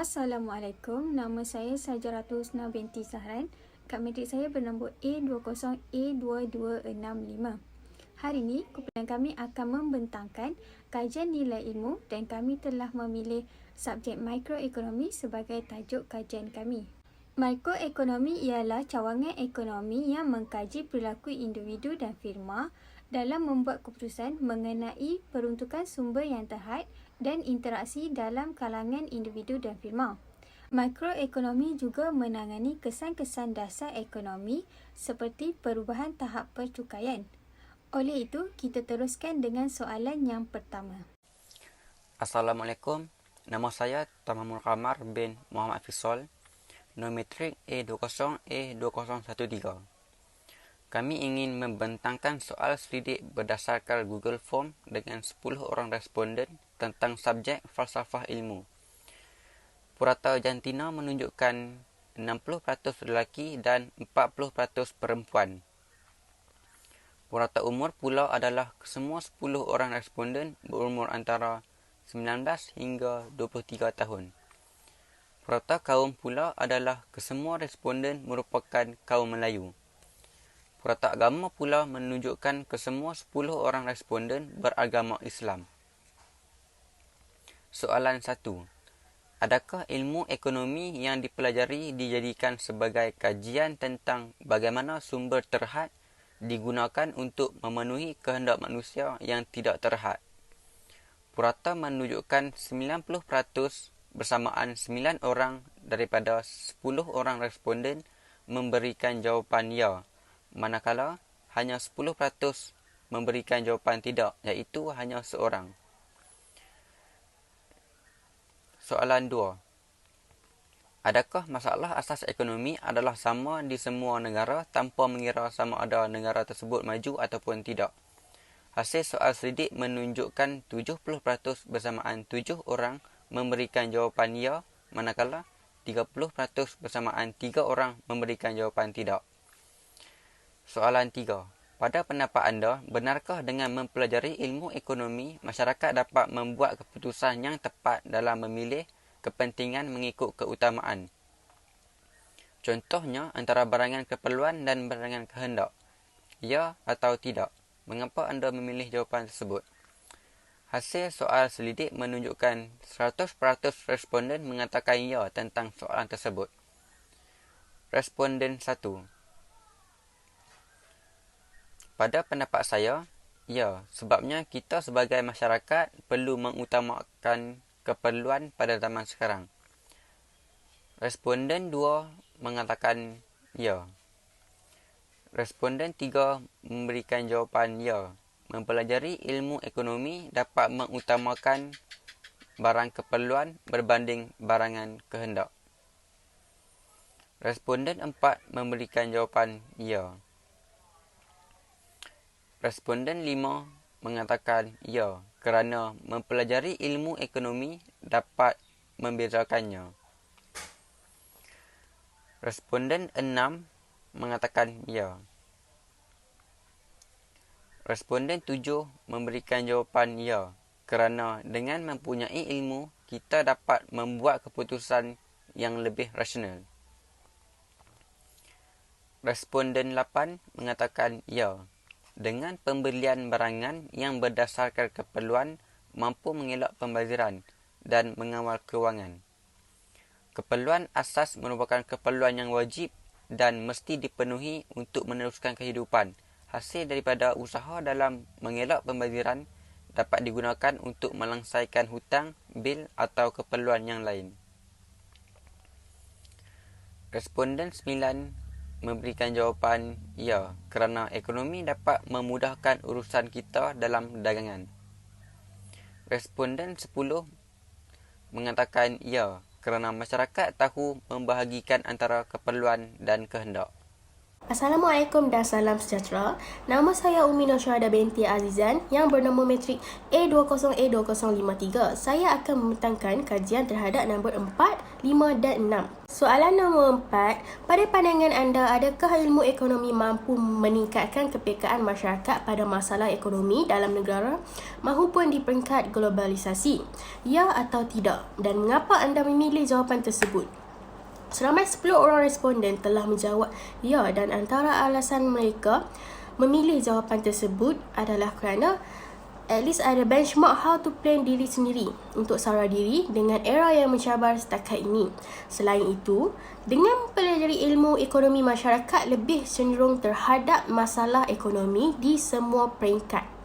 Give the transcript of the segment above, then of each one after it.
Assalamualaikum, nama saya Sajaratu Husna binti Zahran. Kad matrik saya bernombor A20A2265. Hari ini, kumpulan kami akan membentangkan kajian nilai ilmu dan kami telah memilih subjek mikroekonomi sebagai tajuk kajian kami. Mikroekonomi ialah cawangan ekonomi yang mengkaji perilaku individu dan firma dalam membuat keputusan mengenai peruntukan sumber yang terhad dan interaksi dalam kalangan individu dan firma. Mikroekonomi juga menangani kesan-kesan dasar ekonomi seperti perubahan tahap percukaian. Oleh itu, kita teruskan dengan soalan yang pertama. Assalamualaikum, nama saya Tamamul Qamar bin Muhammad Fisol, nombor matrik A20A2013. Kami ingin membentangkan soal selidik berdasarkan Google Form dengan 10 orang responden tentang subjek falsafah ilmu. Purata jantina menunjukkan 60% lelaki dan 40% perempuan. Purata umur pula adalah kesemua 10 orang responden berumur antara 19 hingga 23 tahun. Purata kaum pula adalah kesemua responden merupakan kaum Melayu. Purata agama pula menunjukkan kesemua 10 orang responden beragama Islam. Soalan 1. Adakah ilmu ekonomi yang dipelajari dijadikan sebagai kajian tentang bagaimana sumber terhad digunakan untuk memenuhi kehendak manusia yang tidak terhad? Purata menunjukkan 90% bersamaan 9 orang daripada 10 orang responden memberikan jawapan ya, manakala hanya 10% memberikan jawapan tidak, iaitu hanya seorang. Soalan 2. Adakah masalah asas ekonomi adalah sama di semua negara tanpa mengira sama ada negara tersebut maju ataupun tidak? Hasil soal selidik menunjukkan 70% bersamaan 7 orang memberikan jawapan ya, manakala 30% bersamaan 3 orang memberikan jawapan tidak. Soalan 3. Pada pendapat anda, benarkah dengan mempelajari ilmu ekonomi, masyarakat dapat membuat keputusan yang tepat dalam memilih kepentingan mengikut keutamaan? Contohnya, antara barangan keperluan dan barangan kehendak. Ya atau tidak? Mengapa anda memilih jawapan tersebut? Hasil soal selidik menunjukkan 100% responden mengatakan ya tentang soalan tersebut. Responden 1. Pada pendapat saya, ya, sebabnya kita sebagai masyarakat perlu mengutamakan keperluan pada zaman sekarang. Responden 2 mengatakan ya. Responden 3 memberikan jawapan ya. Mempelajari ilmu ekonomi dapat mengutamakan barang keperluan berbanding barangan kehendak. Responden 4 memberikan jawapan ya. Responden 5 mengatakan ya kerana mempelajari ilmu ekonomi dapat membezakannya. Responden 6 mengatakan ya. Responden 7 memberikan jawapan ya kerana dengan mempunyai ilmu kita dapat membuat keputusan yang lebih rasional. Responden 8 mengatakan ya. Dengan pembelian barangan yang berdasarkan keperluan mampu mengelak pembaziran dan mengawal kewangan. Keperluan asas merupakan keperluan yang wajib dan mesti dipenuhi untuk meneruskan kehidupan. Hasil daripada usaha dalam mengelak pembaziran dapat digunakan untuk melangsaikan hutang, bil atau keperluan yang lain. Responden 9 memberikan jawapan ya kerana ekonomi dapat memudahkan urusan kita dalam dagangan. Responden 10 mengatakan ya kerana masyarakat tahu membahagikan antara keperluan dan kehendak. Assalamualaikum dan salam sejahtera. Nama saya Umi Nosyada binti Azizan yang bernama matrik A20A2053. Saya akan membentangkan kajian terhadap nombor 4, 5 dan 6. Soalan nombor 4, pada pandangan anda, adakah ilmu ekonomi mampu meningkatkan kepekaan masyarakat pada masalah ekonomi dalam negara mahupun di peringkat globalisasi? Ya atau tidak? Dan mengapa anda memilih jawapan tersebut? Seramai 10 orang responden telah menjawab ya, dan antara alasan mereka memilih jawapan tersebut adalah kerana at least ada benchmark how to plan diri sendiri untuk sara diri dengan era yang mencabar setakat ini. Selain itu, dengan mempelajari ilmu ekonomi, masyarakat lebih cenderung terhadap masalah ekonomi di semua peringkat.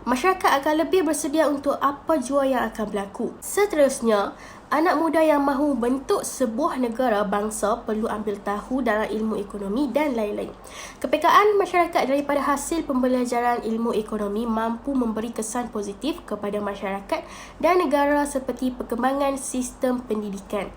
Masyarakat akan lebih bersedia untuk apa jua yang akan berlaku. Seterusnya, anak muda yang mahu bentuk sebuah negara bangsa perlu ambil tahu dalam ilmu ekonomi dan lain-lain. Kepekaan masyarakat daripada hasil pembelajaran ilmu ekonomi mampu memberi kesan positif kepada masyarakat dan negara seperti perkembangan sistem pendidikan,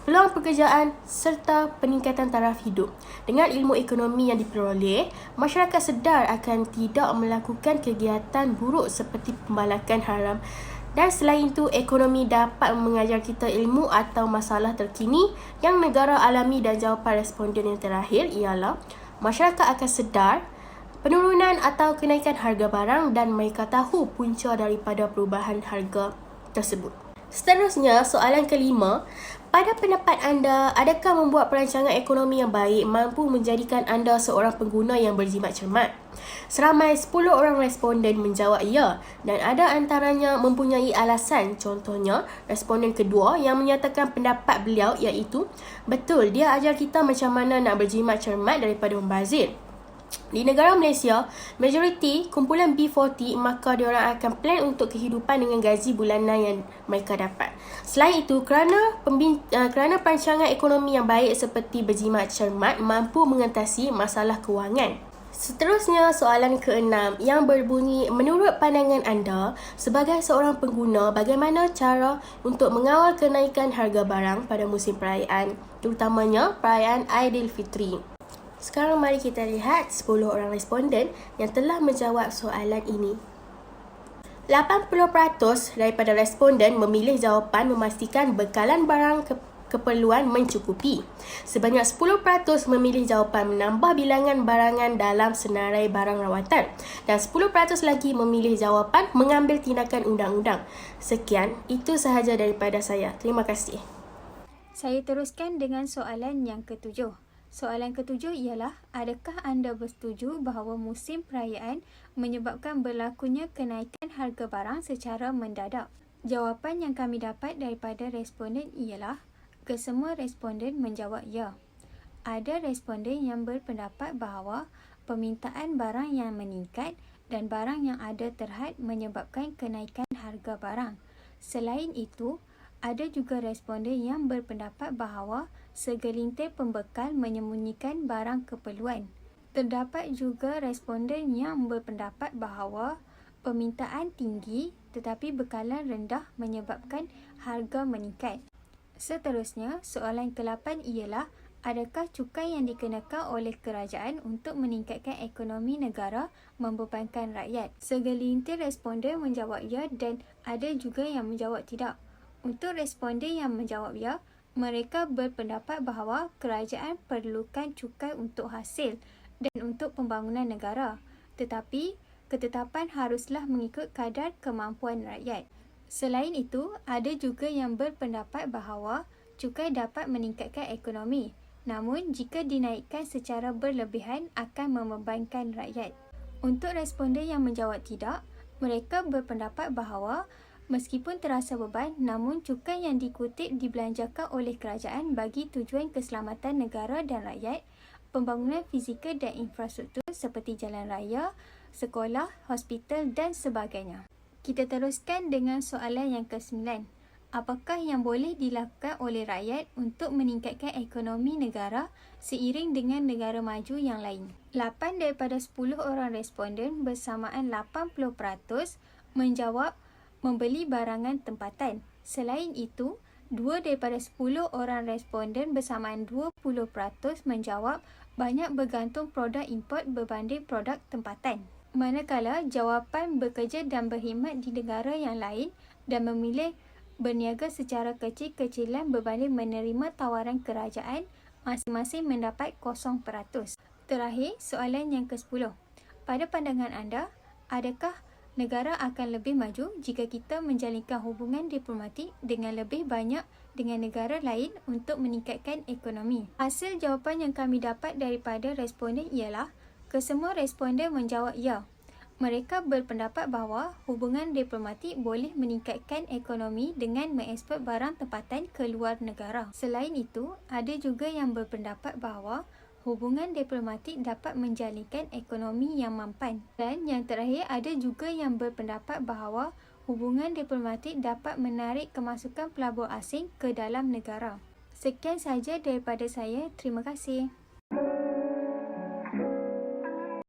peluang pekerjaan serta peningkatan taraf hidup. Dengan ilmu ekonomi yang diperoleh, masyarakat sedar akan tidak melakukan kegiatan buruk seperti pembalakan haram. Dan selain itu, ekonomi dapat mengajar kita ilmu atau masalah terkini yang negara alami. Dan jawapan responden yang terakhir ialah masyarakat akan sedar penurunan atau kenaikan harga barang dan mereka tahu punca daripada perubahan harga tersebut. Seterusnya, soalan kelima. Pada pendapat anda, adakah membuat perancangan ekonomi yang baik mampu menjadikan anda seorang pengguna yang berjimat cermat? Seramai 10 orang responden menjawab ya, dan ada antaranya mempunyai alasan. Contohnya, responden kedua yang menyatakan pendapat beliau iaitu, betul, dia ajar kita macam mana nak berjimat cermat daripada membazir. Di negara Malaysia, majoriti kumpulan B40, maka diorang akan plan untuk kehidupan dengan gaji bulanan yang mereka dapat. Selain itu, kerana perancangan ekonomi yang baik seperti berjimat cermat mampu mengatasi masalah kewangan. Seterusnya, soalan ke-6 yang berbunyi, menurut pandangan anda sebagai seorang pengguna, bagaimana cara untuk mengawal kenaikan harga barang pada musim perayaan, terutamanya perayaan Aidilfitri? Sekarang mari kita lihat 10 orang responden yang telah menjawab soalan ini. 80% daripada responden memilih jawapan memastikan bekalan barang keperluan mencukupi. Sebanyak 10% memilih jawapan menambah bilangan barangan dalam senarai barang rawatan. Dan 10% lagi memilih jawapan mengambil tindakan undang-undang. Sekian, itu sahaja daripada saya. Terima kasih. Saya teruskan dengan soalan yang ketujuh. Soalan ketujuh ialah, adakah anda bersetuju bahawa musim perayaan menyebabkan berlakunya kenaikan harga barang secara mendadak? Jawapan yang kami dapat daripada responden ialah, kesemua responden menjawab ya. Ada responden yang berpendapat bahawa permintaan barang yang meningkat dan barang yang ada terhad menyebabkan kenaikan harga barang. Selain itu, ada juga responden yang berpendapat bahawa segelintir pembekal menyembunyikan barang keperluan. Terdapat juga responden yang berpendapat bahawa permintaan tinggi tetapi bekalan rendah menyebabkan harga meningkat. Seterusnya, soalan ke-8 ialah, adakah cukai yang dikenakan oleh kerajaan untuk meningkatkan ekonomi negara membebankan rakyat? Segelintir responden menjawab ya dan ada juga yang menjawab tidak. Untuk responden yang menjawab ya, mereka berpendapat bahawa kerajaan perlukan cukai untuk hasil dan untuk pembangunan negara. Tetapi, ketetapan haruslah mengikut kadar kemampuan rakyat. Selain itu, ada juga yang berpendapat bahawa cukai dapat meningkatkan ekonomi. Namun, jika dinaikkan secara berlebihan akan membebankan rakyat. Untuk responden yang menjawab tidak, mereka berpendapat bahawa meskipun terasa beban, namun cukai yang dikutip dibelanjakan oleh kerajaan bagi tujuan keselamatan negara dan rakyat, pembangunan fizikal dan infrastruktur seperti jalan raya, sekolah, hospital dan sebagainya. Kita teruskan dengan soalan yang ke-9. Apakah yang boleh dilakukan oleh rakyat untuk meningkatkan ekonomi negara seiring dengan negara maju yang lain? 8 daripada 10 orang responden bersamaan 80% menjawab membeli barangan tempatan. Selain itu, 2 daripada 10 orang responden bersamaan 20% menjawab banyak bergantung produk import berbanding produk tempatan. Manakala jawapan bekerja dan berkhidmat di negara yang lain dan memilih berniaga secara kecil-kecilan berbanding menerima tawaran kerajaan, masing-masing mendapat 0%. Terakhir, soalan yang ke-10. Pada pandangan anda, adakah negara akan lebih maju jika kita menjalinkan hubungan diplomatik dengan lebih banyak dengan negara lain untuk meningkatkan ekonomi? Hasil jawapan yang kami dapat daripada responden ialah kesemua responden menjawab ya. Mereka berpendapat bahawa hubungan diplomatik boleh meningkatkan ekonomi dengan mengeksport barang tempatan ke luar negara. Selain itu, ada juga yang berpendapat bahawa hubungan diplomatik dapat menjalinkan ekonomi yang mampan. Dan yang terakhir, ada juga yang berpendapat bahawa hubungan diplomatik dapat menarik kemasukan pelabur asing ke dalam negara. Sekian sahaja daripada saya. Terima kasih.